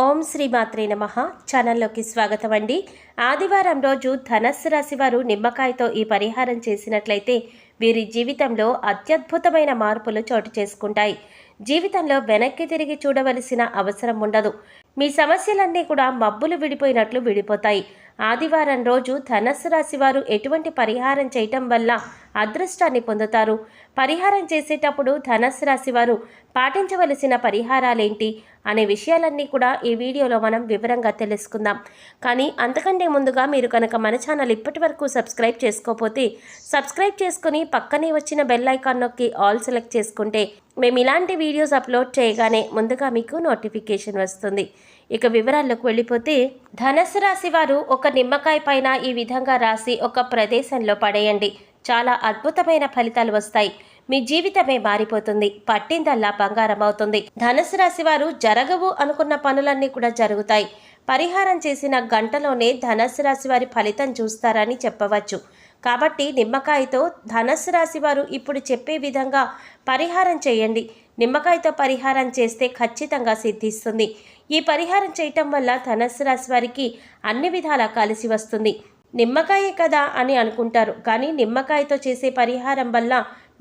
ఓం శ్రీ మాత్రే నమః. ఛానల్లోకి స్వాగతం అండి. ఆదివారం రోజు ధనస్సు రాశి వారు నిమ్మకాయతో ఈ పరిహారం చేసినట్లయితే వీరి జీవితంలో అత్యద్భుతమైన మార్పులు చోటు చేసుకుంటాయి. జీవితంలో వెనక్కి తిరిగి చూడవలసిన అవసరం ఉండదు. మీ సమస్యలన్నీ కూడా మబ్బులు విడిపోయినట్లు విడిపోతాయి. ఆదివారం రోజు ధనస్సు రాశి వారు ఎటువంటి పరిహారం చేయటం వల్ల అదృష్టాన్ని పొందుతారు? పరిహారం చేసేటప్పుడు ధనస్సు రాశి వారు పాటించవలసిన పరిహారాలేంటి అనే విషయాలన్నీ కూడా ఈ వీడియోలో మనం వివరంగా తెలుసుకుందాం. కానీ అంతకంటే ముందుగా మీరు కనుక మన ఛానల్ ఇప్పటి వరకు సబ్స్క్రైబ్ చేసుకోకపోతే సబ్స్క్రైబ్ చేసుకుని పక్కనే వచ్చిన బెల్ ఐకాన్ నొక్కి ఆల్ సెలెక్ట్ చేసుకుంటే మేము ఇలాంటి వీడియోస్ అప్లోడ్ చేయగానే ముందుగా మీకు నోటిఫికేషన్ వస్తుంది. ఇక వివరాల్లోకి వెళ్ళిపోతే, ధనస్సు రాశి వారు ఒక నిమ్మకాయ పైన ఈ విధంగా రాసి ఒక ప్రదేశంలో పడేయండి. చాలా అద్భుతమైన ఫలితాలు వస్తాయి. మీ జీవితమే మారిపోతుంది. పట్టిందల్లా బంగారం అవుతుంది. ధనుసు రాశి వారు జరగవు అనుకున్న పనులన్నీ కూడా జరుగుతాయి. పరిహారం చేసిన గంటలోనే ధనుసు రాశి వారి ఫలితం చూస్తారని చెప్పవచ్చు. కాబట్టి నిమ్మకాయతో ధనుసు రాశి వారు ఇప్పుడు చెప్పే విధంగా పరిహారం చేయండి. నిమ్మకాయతో పరిహారం చేస్తే ఖచ్చితంగా సిద్ధిస్తుంది. ఈ పరిహారం చేయటం వల్ల ధనుసు రాశి వారికి అన్ని విధాలా కలిసి వస్తుంది. నిమ్మకాయే కదా అని అనుకుంటారు, కానీ నిమ్మకాయతో చేసే పరిహారం వల్ల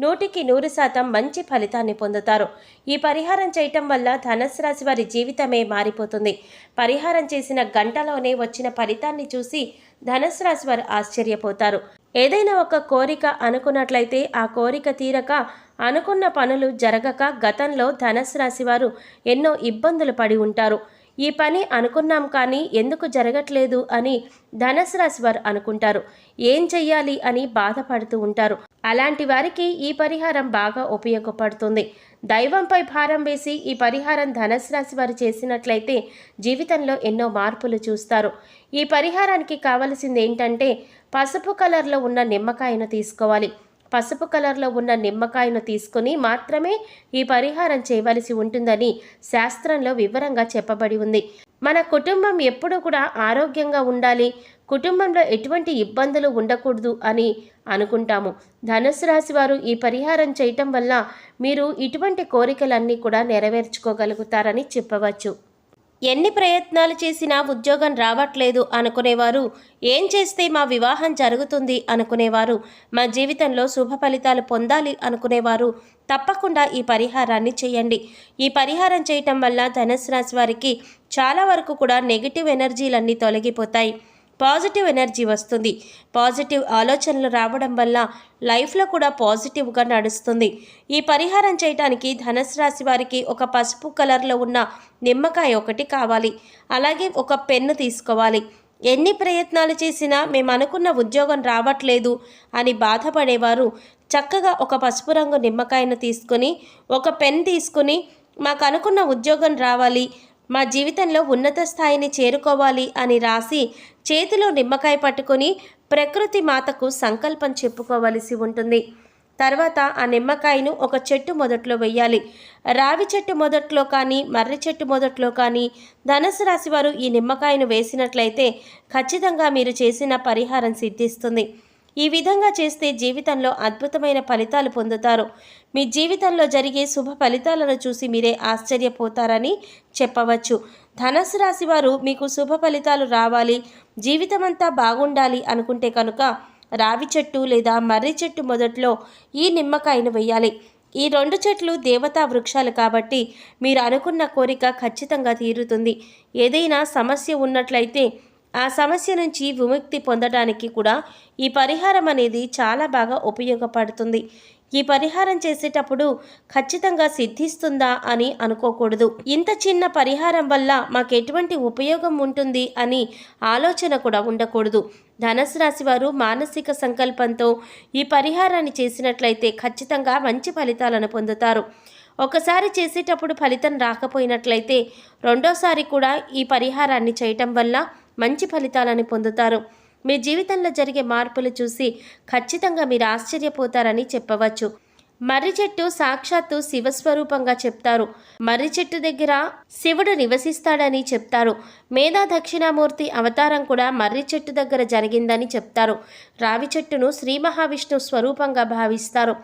100% మంచి ఫలితాన్ని పొందుతారు. ఈ పరిహారం చేయటం వల్ల ధనుసు రాశి వారి జీవితమే మారిపోతుంది. పరిహారం చేసిన గంటలోనే వచ్చిన ఫలితాన్ని చూసి ధనుసు రాశి వారు ఆశ్చర్యపోతారు. ఏదైనా ఒక కోరిక అనుకున్నట్లయితే ఆ కోరిక తీరక, అనుకున్న పనులు జరగక గతంలో ధనుసు రాశి వారు ఎన్నో ఇబ్బందులు పడి ఉంటారు. ఈ పని అనుకున్నాం కానీ ఎందుకు జరగట్లేదు అని ధనుసు రాశి వారు అనుకుంటారు. ఏం చెయ్యాలి అని బాధపడుతూ ఉంటారు. అలాంటి వారికి ఈ పరిహారం బాగా ఉపయోగపడుతుంది. దైవంపై భారం వేసి ఈ పరిహారం ధనుసు రాశి వారు చేసినట్లయితే జీవితంలో ఎన్నో మార్పులు చూస్తారు. ఈ పరిహారానికి కావలసింది ఏంటంటే, పసుపు కలర్లో ఉన్న నిమ్మకాయను తీసుకోవాలి. పసుపు కలర్లో ఉన్న నిమ్మకాయను తీసుకుని మాత్రమే ఈ పరిహారం చేయవలసి ఉంటుందని శాస్త్రంలో వివరంగా చెప్పబడి ఉంది. మన కుటుంబం ఎప్పుడూ కూడా ఆరోగ్యంగా ఉండాలి, కుటుంబంలో ఎటువంటి ఇబ్బందులు ఉండకూడదు అని అనుకుంటాము. ధనుసు రాశి వారు ఈ పరిహారం చేయటం వల్ల మీరు ఇటువంటి కోరికలన్నీ కూడా నెరవేర్చుకోగలుగుతారని చెప్పవచ్చు. ఎన్ని ప్రయత్నాలు చేసినా ఉద్యోగం రావట్లేదు అనుకునేవారు, ఏం చేస్తే మా వివాహం జరుగుతుంది అనుకునేవారు, మా జీవితంలో శుభ ఫలితాలు పొందాలి అనుకునేవారు తప్పకుండా ఈ పరిహారాన్ని చేయండి. ఈ పరిహారం చేయటం వల్ల ధనుసు రాశి వారికి చాలా వరకు కూడా నెగిటివ్ ఎనర్జీలన్నీ తొలగిపోతాయి. పాజిటివ్ ఎనర్జీ వస్తుంది. పాజిటివ్ ఆలోచనలు రావడం వల్ల లైఫ్లో కూడా పాజిటివ్గా నడుస్తుంది. ఈ పరిహారం చేయడానికి ధనుసు రాశి వారికి ఒక పసుపు కలర్లో ఉన్న నిమ్మకాయ ఒకటి కావాలి. అలాగే ఒక పెన్ను తీసుకోవాలి. ఎన్ని ప్రయత్నాలు చేసినా మేము అనుకున్న ఉద్యోగం రావట్లేదు అని బాధపడేవారు చక్కగా ఒక పసుపు రంగు నిమ్మకాయను తీసుకొని, ఒక పెన్ తీసుకుని, మాకు అనుకున్న ఉద్యోగం రావాలి, మా జీవితంలో ఉన్నత స్థాయిని చేరుకోవాలి అని రాసి చేతిలో నిమ్మకాయ పట్టుకొని ప్రకృతి మాతకు సంకల్పం చెప్పుకోవలసి ఉంటుంది. తర్వాత ఆ నిమ్మకాయను ఒక చెట్టు మొదట్లో వేయాలి. రావి చెట్టు మొదట్లో కానీ, మర్రి చెట్టు మొదట్లో కానీ ధనుసు రాశి వారు ఈ నిమ్మకాయను వేసినట్లయితే ఖచ్చితంగా మీరు చేసిన పరిహారం సిద్ధిస్తుంది. ఈ విధంగా చేస్తే జీవితంలో అద్భుతమైన ఫలితాలు పొందుతారు. మీ జీవితంలో జరిగే శుభ ఫలితాలను చూసి మీరే ఆశ్చర్యపోతారని చెప్పవచ్చు. ధనుసు రాశి వారు మీకు శుభ ఫలితాలు రావాలి, జీవితమంతా బాగుండాలి అనుకుంటే కనుక రావి చెట్టు లేదా మర్రి చెట్టు మొదట్లో ఈ నిమ్మకాయను వేయాలి. ఈ 2 చెట్లు దేవతా వృక్షాలు కాబట్టి మీరు అనుకున్న కోరిక ఖచ్చితంగా తీరుతుంది. ఏదైనా సమస్య ఉన్నట్లయితే ఆ సమస్య నుంచి విముక్తి పొందడానికి కూడా ఈ పరిహారం అనేది చాలా బాగా ఉపయోగపడుతుంది. ఈ పరిహారం చేసేటప్పుడు ఖచ్చితంగా సిద్ధిస్తుందా అని అనుకోకూడదు. ఇంత చిన్న పరిహారం వల్ల మాకు ఎటువంటి ఉపయోగం ఉంటుంది అని ఆలోచన కూడా ఉండకూడదు. ధనుసు రాశి వారు మానసిక సంకల్పంతో ఈ పరిహారాన్ని చేసినట్లయితే ఖచ్చితంగా మంచి ఫలితాలను పొందుతారు. ఒకసారి చేసేటప్పుడు ఫలితం రాకపోయినట్లయితే రెండోసారి కూడా ఈ పరిహారాన్ని చేయటం వల్ల మంచి ఫలితాలను పొందుతారు. మీ జీవితంలో జరిగే మార్పులు చూసి ఖచ్చితంగా మీరు ఆశ్చర్యపోతారని చెప్పవచ్చు. మర్రి చెట్టు సాక్షాత్తు శివస్వరూపంగా చెప్తారు. మర్రి చెట్టు దగ్గర శివుడు నివసిస్తాడని చెప్తారు. మేధా దక్షిణామూర్తి అవతారం కూడా మర్రి చెట్టు దగ్గర జరిగిందని చెప్తారు. రావి చెట్టును శ్రీ మహావిష్ణు స్వరూపంగా భావిస్తారు.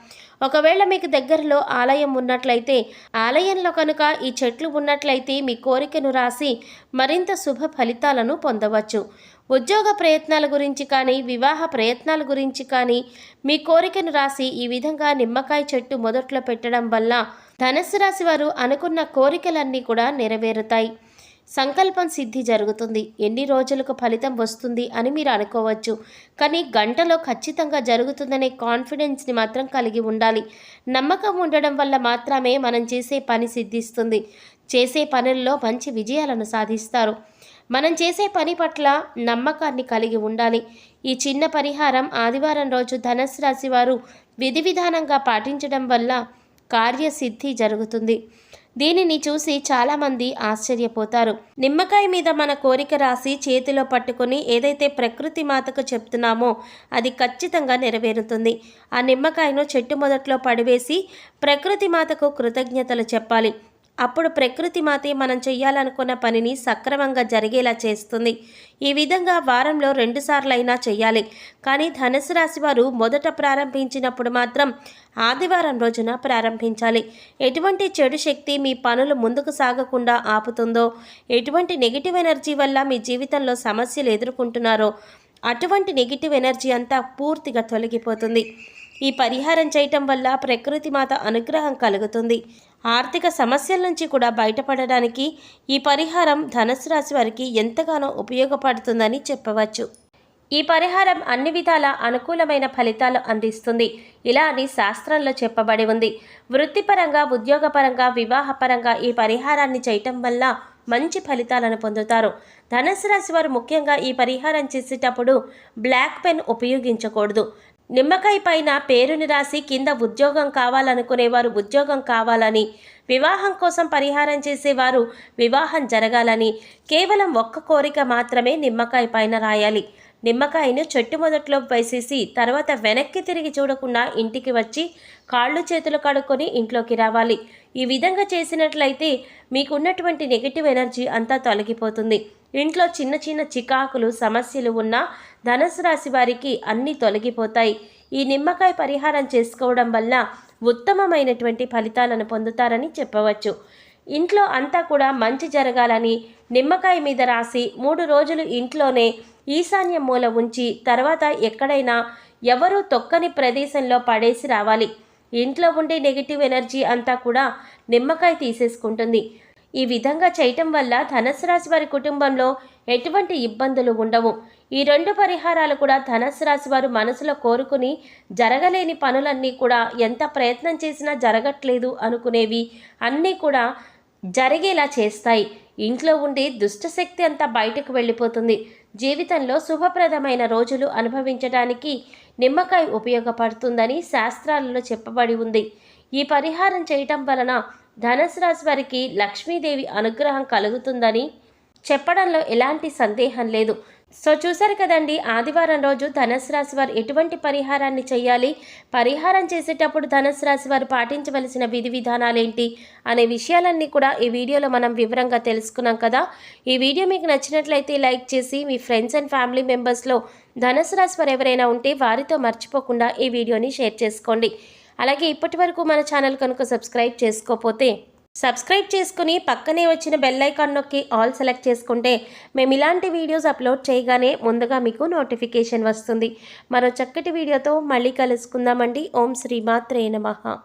ఒకవేళ మీకు దగ్గరలో ఆలయం ఉన్నట్లయితే ఆలయంలో కనుక ఈ చెట్లు ఉన్నట్లయితే మీ కోరికను రాసి మరింత శుభ ఫలితాలను పొందవచ్చు. ఉద్యోగ ప్రయత్నాల గురించి కానీ వివాహ ప్రయత్నాల గురించి కానీ మీ కోరికను రాసి ఈ విధంగా నిమ్మకాయ చెట్టు మొదట్లో పెట్టడం వల్ల ధనుస్సు రాశి వారు అనుకున్న కోరికలన్నీ కూడా నెరవేరుతాయి. సంకల్పం సిద్ధి జరుగుతుంది. ఎన్ని రోజులకు ఫలితం వస్తుంది అని మీరు అనుకోవచ్చు, కానీ గంటలో ఖచ్చితంగా జరుగుతుందనే కాన్ఫిడెన్స్ని మాత్రం కలిగి ఉండాలి. నమ్మకం ఉండడం వల్ల మాత్రమే మనం చేసే పని సిద్ధిస్తుంది. చేసే పనుల్లో మంచి విజయాలను సాధిస్తారు. మనం చేసే పని పట్ల నమ్మకాన్ని కలిగి ఉండాలి. ఈ చిన్న పరిహారం ఆదివారం రోజు ధనుస్సు రాశి వారు విధి విధానంగా పాటించడం వల్ల కార్యసిద్ధి జరుగుతుంది. దీనిని చూసి చాలామంది ఆశ్చర్యపోతారు. నిమ్మకాయ మీద మన కోరిక రాసి చేతిలో పట్టుకొని ఏదైతే ప్రకృతి మాతకు చెప్తున్నామో అది ఖచ్చితంగా నెరవేరుతుంది. ఆ నిమ్మకాయను చెట్టు మొదట్లో పడివేసి ప్రకృతి మాతకు కృతజ్ఞతలు చెప్పాలి. అప్పుడు ప్రకృతి మాతే మనం చేయాలనుకున్న పనిని సక్రమంగా జరిగేలా చేస్తుంది. ఈ విధంగా వారంలో 2 సార్లైనా చేయాలి. కానీ ధనుసు రాశి వారు మొదట ప్రారంభించినప్పుడు మాత్రం ఆదివారం రోజున ప్రారంభించాలి. ఎటువంటి చెడు శక్తి మీ పనులు ముందుకు సాగకుండా ఆపుతుందో, ఎటువంటి నెగిటివ్ ఎనర్జీ వల్ల మీ జీవితంలో సమస్యలు ఎదుర్కొంటున్నారో అటువంటి నెగిటివ్ ఎనర్జీ అంతా పూర్తిగా తొలగిపోతుంది. ఈ పరిహారం చేయటం వల్ల ప్రకృతి మాత అనుగ్రహం కలుగుతుంది. ఆర్థిక సమస్యల నుంచి కూడా బయటపడడానికి ఈ పరిహారం ధనుసు రాశి వారికి ఎంతగానో ఉపయోగపడుతుందని చెప్పవచ్చు. ఈ పరిహారం అన్ని విధాల అనుకూలమైన ఫలితాలు అందిస్తుంది. ఇలా అని శాస్త్రంలో చెప్పబడి ఉంది. వృత్తిపరంగా, ఉద్యోగపరంగా, వివాహపరంగా ఈ పరిహారాన్ని చేయటం వల్ల మంచి ఫలితాలను పొందుతారు. ధనుసు రాశి వారు ముఖ్యంగా ఈ పరిహారం చేసేటప్పుడు బ్లాక్ పెన్ ఉపయోగించకూడదు. నిమ్మకాయ పైన పేరుని రాసి కింద ఉద్యోగం కావాలనుకునేవారు ఉద్యోగం కావాలని, వివాహం కోసం పరిహారం చేసేవారు వివాహం జరగాలని, కేవలం ఒక్క కోరిక మాత్రమే నిమ్మకాయ పైన రాయాలి. నిమ్మకాయను చెట్టు మొదట్లో వేసేసి తర్వాత వెనక్కి తిరిగి చూడకుండా ఇంటికి వచ్చి కాళ్ళు చేతులు కడుక్కొని ఇంట్లోకి రావాలి. ఈ విధంగా చేసినట్లయితే మీకున్నటువంటి నెగిటివ్ ఎనర్జీ అంతా తొలగిపోతుంది. ఇంట్లో చిన్న చిన్న చికాకులు, సమస్యలు ఉన్నా ధనుసు రాశి వారికి అన్నీ తొలగిపోతాయి. ఈ నిమ్మకాయ పరిహారం చేసుకోవడం వల్ల ఉత్తమమైనటువంటి ఫలితాలను పొందుతారని చెప్పవచ్చు. ఇంట్లో అంతా కూడా మంచి జరగాలని నిమ్మకాయ మీద రాసి 3 రోజులు ఇంట్లోనే ఈశాన్య మూల ఉంచి తర్వాత ఎక్కడైనా ఎవరూ తొక్కని ప్రదేశంలో పడేసి రావాలి. ఇంట్లో ఉండే నెగిటివ్ ఎనర్జీ అంతా కూడా నిమ్మకాయ తీసేసుకుంటుంది. ఈ విధంగా చేయటం వల్ల ధనుసు రాశి వారి కుటుంబంలో ఎటువంటి ఇబ్బందులు ఉండవు. ఈ 2 పరిహారాలు కూడా ధనుసు రాశి వారు మనసులో కోరుకుని జరగలేని పనులన్నీ కూడా ఎంత ప్రయత్నం చేసినా జరగట్లేదు అనుకునేవి అన్నీ కూడా జరిగేలా చేస్తాయి. ఇంట్లో ఉండే దుష్టశక్తి అంతా బయటకు వెళ్ళిపోతుంది. జీవితంలో శుభప్రదమైన రోజులు అనుభవించడానికి నిమ్మకాయ ఉపయోగపడుతుందని శాస్త్రాలలో చెప్పబడి ఉంది. ఈ పరిహారం చేయటం వలన ధనుసు రాశి వారికి లక్ష్మీదేవి అనుగ్రహం కలుగుతుందని చెప్పడంలో ఎలాంటి సందేహం లేదు. సో చూసారు కదండి, ఆదివారం రోజు ధనుసు రాశి వారు ఎటువంటి పరిహారాన్ని చేయాలి, పరిహారం చేసేటప్పుడు ధనుసు రాశి వారు పాటించవలసిన విధి విధానాలేంటి అనే విషయాలన్నీ కూడా ఈ వీడియోలో మనం వివరంగా తెలుసుకున్నాం కదా. ఈ వీడియో మీకు నచ్చినట్లయితే లైక్ చేసి మీ ఫ్రెండ్స్ అండ్ ఫ్యామిలీ మెంబర్స్లో ధనుసు రాశి వారు ఎవరైనా ఉంటే వారితో మర్చిపోకుండా ఈ వీడియోని షేర్ చేసుకోండి. అలాగే ఇప్పటి వరకు మన ఛానల్ కనుక సబ్స్క్రైబ్ చేసుకోకపోతే సబ్స్క్రైబ్ చేసుకుని పక్కనే వచ్చిన బెల్ ఐకాన్ నొక్కి ఆల్ సెలెక్ట్ చేసుకుంటే మేము ఇలాంటి వీడియోస్ అప్లోడ్ చేయగానే ముందుగా మీకు నోటిఫికేషన్ వస్తుంది. మరో చక్కటి వీడియోతో మళ్ళీ కలుసుకుందామండి. ఓం శ్రీ మాత్రే నమః.